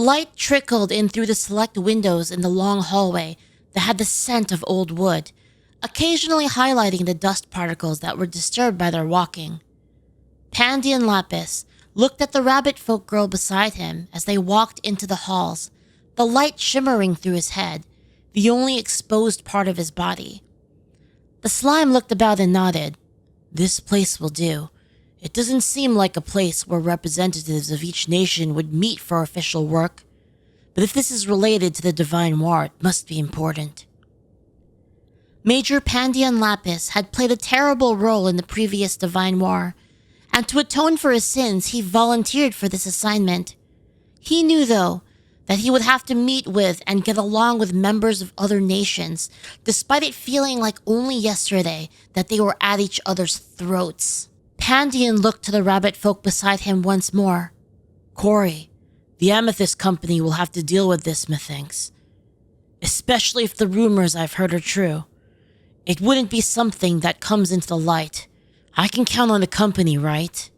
Light trickled in through the select windows in the long hallway that had the scent of old wood, occasionally highlighting the dust particles that were disturbed by their walking. Pandy and Lapis looked at the rabbit folk girl beside him as they walked into the halls, the light shimmering through his head, the only exposed part of his body. The slime looked about and nodded. This place will do. It doesn't seem like a place where representatives of each nation would meet for official work, but if this is related to the Divine War, it must be important. Major Pandy and Lapis had played a terrible role in the previous Divine War, and to atone for his sins, he volunteered for this assignment. He knew, though, that he would have to meet with and get along with members of other nations, despite it feeling like only yesterday that they were at each other's throats. Pandian looked to the rabbit folk beside him once more. Corey, the Amethyst Company will have to deal with this, methinks. Especially if the rumors I've heard are true. It wouldn't be something that comes into the light. I can count on the company, right?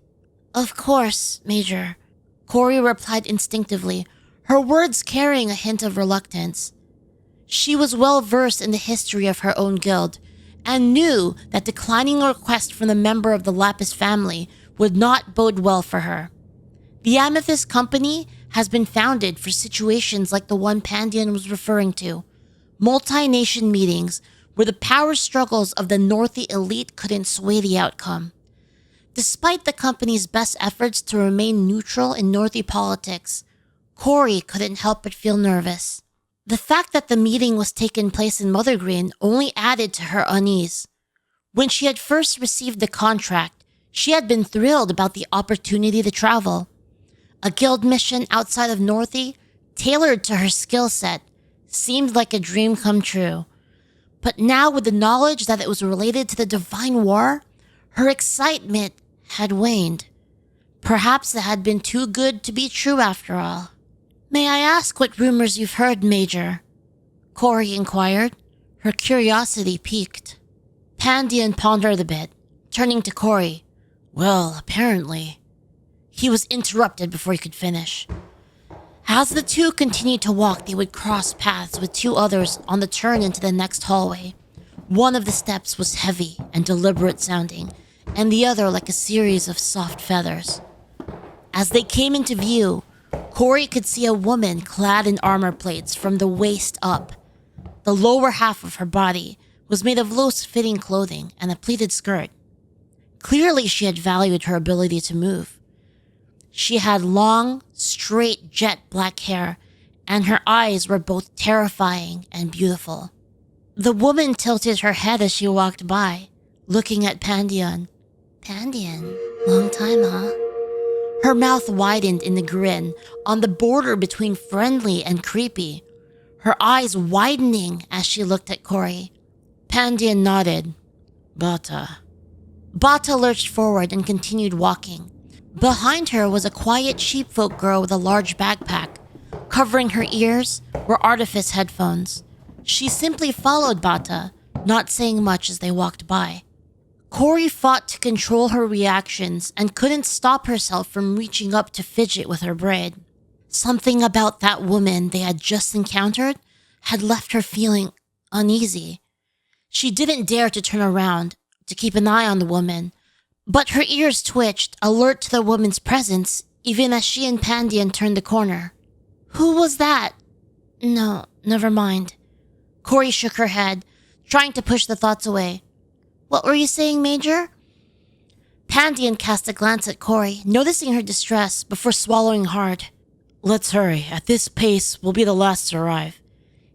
Of course, Major. Corey replied instinctively, her words carrying a hint of reluctance. She was well versed in the history of her own guild, and knew that declining a request from the member of the Lapis family would not bode well for her. The Amethyst Company has been founded for situations like the one Pandian was referring to, multi-nation meetings where the power struggles of the Northy elite couldn't sway the outcome. Despite the company's best efforts to remain neutral in Northy politics, Corey couldn't help but feel nervous. The fact that the meeting was taking place in Mother Green only added to her unease. When she had first received the contract, she had been thrilled about the opportunity to travel. A guild mission outside of Northy, tailored to her skill set, seemed like a dream come true. But now with the knowledge that it was related to the Divine War, her excitement had waned. Perhaps it had been too good to be true after all. May I ask what rumors you've heard, Major? Corey inquired, her curiosity piqued. Pandian pondered a bit, turning to Corey. Well, apparently. He was interrupted before he could finish. As the two continued to walk, they would cross paths with two others on the turn into the next hallway. One of the steps was heavy and deliberate sounding, and the other like a series of soft feathers. As they came into view, Corey could see a woman clad in armor plates from the waist up. The lower half of her body was made of loose-fitting clothing and a pleated skirt. Clearly, she had valued her ability to move. She had long, straight, jet black hair, and her eyes were both terrifying and beautiful. The woman tilted her head as she walked by, looking at Pandian. Pandian? Long time, huh? Her mouth widened in a grin, on the border between friendly and creepy, her eyes widening as she looked at Corey. Pandian nodded. Bata. Bata lurched forward and continued walking. Behind her was a quiet sheepfolk girl with a large backpack. Covering her ears were artifice headphones. She simply followed Bata, not saying much as they walked by. Corey fought to control her reactions and couldn't stop herself from reaching up to fidget with her braid. Something about that woman they had just encountered had left her feeling uneasy. She didn't dare to turn around to keep an eye on the woman, but her ears twitched, alert to the woman's presence, even as she and Pandian turned the corner. Who was that? No, never mind. Corey shook her head, trying to push the thoughts away. What were you saying, Major? Pandian cast a glance at Corey, noticing her distress before swallowing hard. Let's hurry. At this pace, we'll be the last to arrive.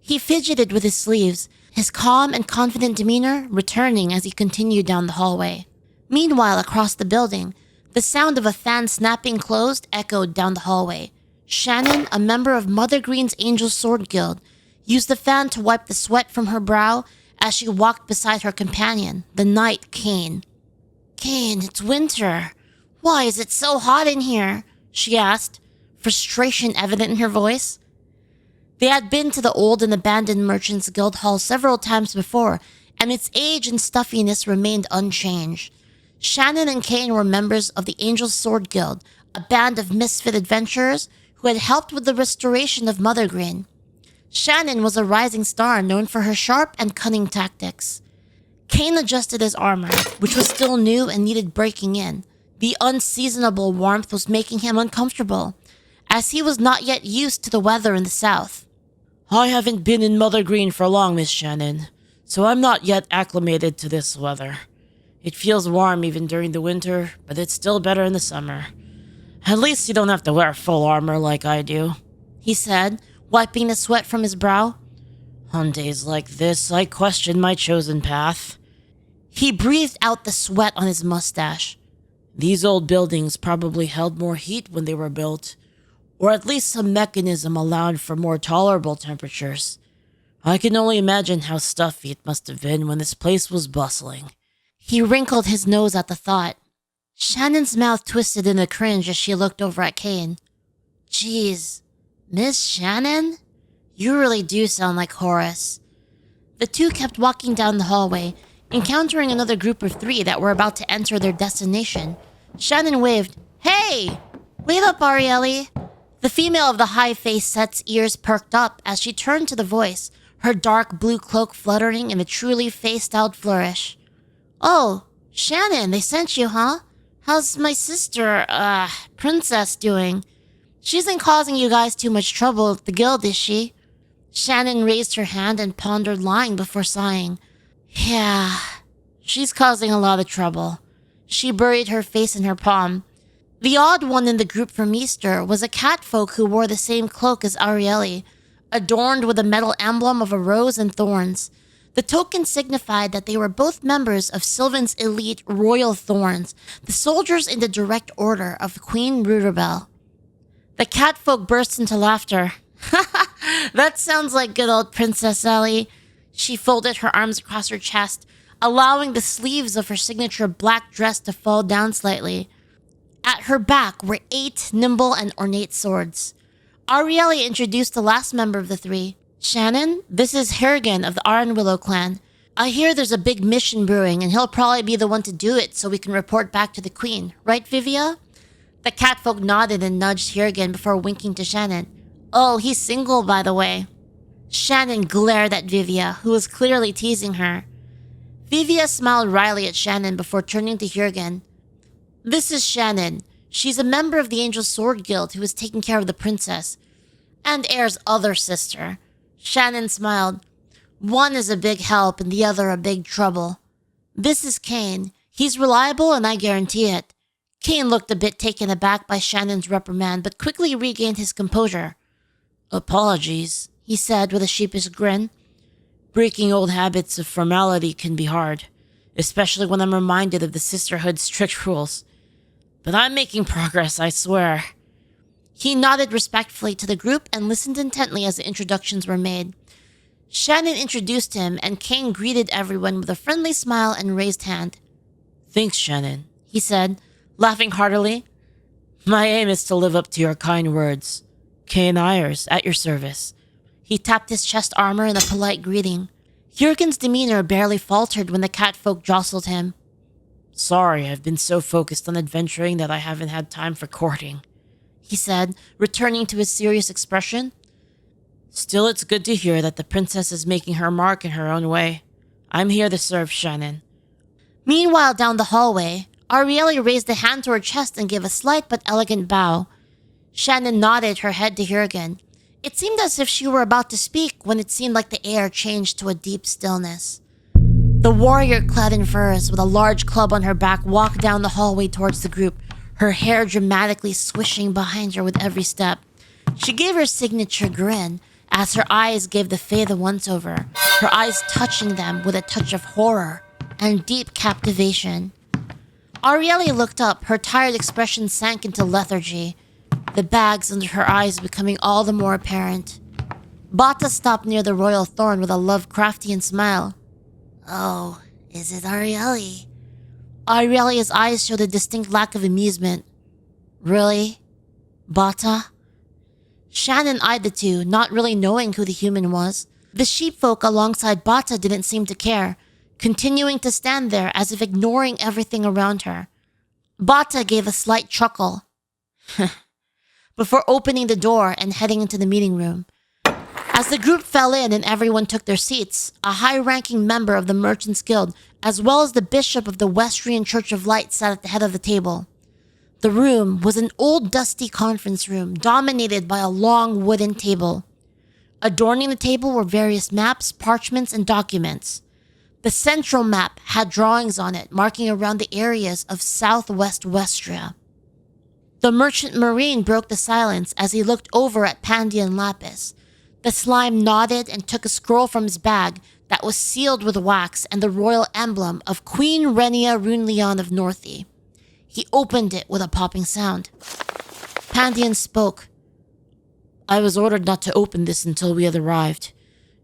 He fidgeted with his sleeves, his calm and confident demeanor returning as he continued down the hallway. Meanwhile, across the building, the sound of a fan snapping closed echoed down the hallway. Shannon, a member of Mother Green's Angel Sword Guild, used the fan to wipe the sweat from her brow as she walked beside her companion, the knight Kane. Kane, it's winter. Why is it so hot in here? She asked, frustration evident in her voice. They had been to the old and abandoned Merchants Guild Hall several times before, and its age and stuffiness remained unchanged. Shannon and Kane were members of the Angel Sword Guild, a band of misfit adventurers who had helped with the restoration of Mother Green. Shannon was a rising star known for her sharp and cunning tactics. Kane adjusted his armor, which was still new and needed breaking in. The unseasonable warmth was making him uncomfortable, as he was not yet used to the weather in the south. I haven't been in Mother Green for long, Miss Shannon, so I'm not yet acclimated to this weather. It feels warm even during the winter, but it's still better in the summer. At least you don't have to wear full armor like I do, he said, wiping the sweat from his brow. On days like this, I question my chosen path. He breathed out the sweat on his mustache. These old buildings probably held more heat when they were built, or at least some mechanism allowed for more tolerable temperatures. I can only imagine how stuffy it must have been when this place was bustling. He wrinkled his nose at the thought. Shannon's mouth twisted in a cringe as she looked over at Kane. Geez, Miss Shannon? You really do sound like Horace. The two kept walking down the hallway, encountering another group of 3 that were about to enter their destination. Shannon waved. Hey! Wave up, Arielle. The female of the high-faced set's ears perked up as she turned to the voice, her dark blue cloak fluttering in a truly faced-out flourish. Oh, Shannon, they sent you, huh? How's my sister, Princess doing? She isn't causing you guys too much trouble at the guild, is she? Shannon raised her hand and pondered lying before sighing. Yeah, she's causing a lot of trouble. She buried her face in her palm. The odd one in the group from Easter was a catfolk who wore the same cloak as Arielle, adorned with a metal emblem of a rose and thorns. The token signified that they were both members of Sylvan's elite Royal Thorns, the soldiers in the direct order of Queen Rudabelle. The catfolk burst into laughter. That sounds like good old Princess Ellie. She folded her arms across her chest, allowing the sleeves of her signature black dress to fall down slightly. At her back were 8 nimble and ornate swords. Arielle introduced the last member of the 3. Shannon, this is Hirgen of the Ironwillow clan. I hear there's a big mission brewing, and he'll probably be the one to do it so we can report back to the queen. Right, Vivia? The catfolk nodded and nudged Hirgen before winking to Shannon. Oh, he's single, by the way. Shannon glared at Vivia, who was clearly teasing her. Vivia smiled wryly at Shannon before turning to Hirgen. This is Shannon. She's a member of the Angel Sword Guild who is taking care of the princess. And Air's other sister. Shannon smiled. One is a big help and the other a big trouble. This is Kane. He's reliable and I guarantee it. Kane looked a bit taken aback by Shannon's reprimand, but quickly regained his composure. Apologies, he said with a sheepish grin. Breaking old habits of formality can be hard, especially when I'm reminded of the Sisterhood's strict rules. But I'm making progress, I swear. He nodded respectfully to the group and listened intently as the introductions were made. Shannon introduced him, and Kane greeted everyone with a friendly smile and raised hand. Thanks, Shannon, he said, laughing heartily. My aim is to live up to your kind words. Kane Ayers, at your service. He tapped his chest armor in a polite greeting. Jurgen's demeanor barely faltered when the catfolk jostled him. Sorry, I've been so focused on adventuring that I haven't had time for courting, he said, returning to his serious expression. Still, it's good to hear that the princess is making her mark in her own way. I'm here to serve, Shannon. Meanwhile, down the hallway, Arielle raised a hand to her chest and gave a slight but elegant bow. Shannon nodded her head to Jurgen. It seemed as if she were about to speak when it seemed like the air changed to a deep stillness. The warrior clad in furs with a large club on her back walked down the hallway towards the group, her hair dramatically swishing behind her with every step. She gave her signature grin as her eyes gave the Fae the once-over, her eyes touching them with a touch of horror and deep captivation. Arielle looked up, her tired expression sank into lethargy, the bags under her eyes becoming all the more apparent. Bata stopped near the royal thorn with a Lovecraftian smile. Oh, is it Arielle? Arielle's eyes showed a distinct lack of amusement. Really? Bata? Shannon eyed the two, not really knowing who the human was. The sheepfolk alongside Bata didn't seem to care, continuing to stand there as if ignoring everything around her. Bata gave a slight chuckle. before opening the door and heading into the meeting room. As the group fell in and everyone took their seats, a high-ranking member of the Merchants Guild, as well as the bishop of the Westrian Church of Light, sat at the head of the table. The room was an old dusty conference room dominated by a long wooden table. Adorning the table were various maps, parchments, and documents. The central map had drawings on it marking around the areas of southwest Westria. The merchant marine broke the silence as he looked over at Pandian Lapis. The slime nodded and took a scroll from his bag that was sealed with wax and the royal emblem of Queen Renia Runeleon of Northie. He opened it with a popping sound. Pandian spoke. I was ordered not to open this until we had arrived.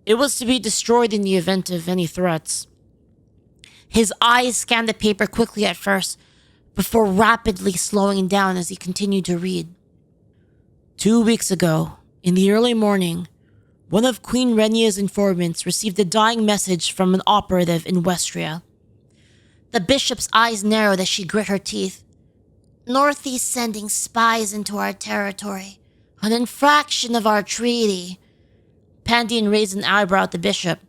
It was to be destroyed in the event of any threats. His eyes scanned the paper quickly at first, before rapidly slowing down as he continued to read. 2 weeks ago, in the early morning, one of Queen Renia's informants received a dying message from an operative in Westria. The bishop's eyes narrowed as she grit her teeth. Northie's sending spies into our territory, an infraction of our treaty. Pandian raised an eyebrow at the bishop.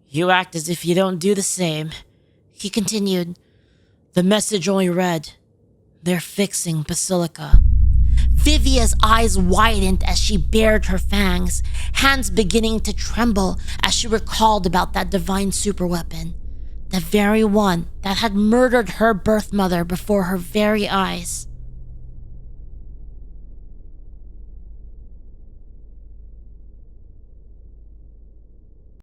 You act as if you don't do the same. He continued. The message only read, they're fixing Basilica. Vivia's eyes widened as she bared her fangs, hands beginning to tremble as she recalled about that divine superweapon, the very one that had murdered her birth mother before her very eyes.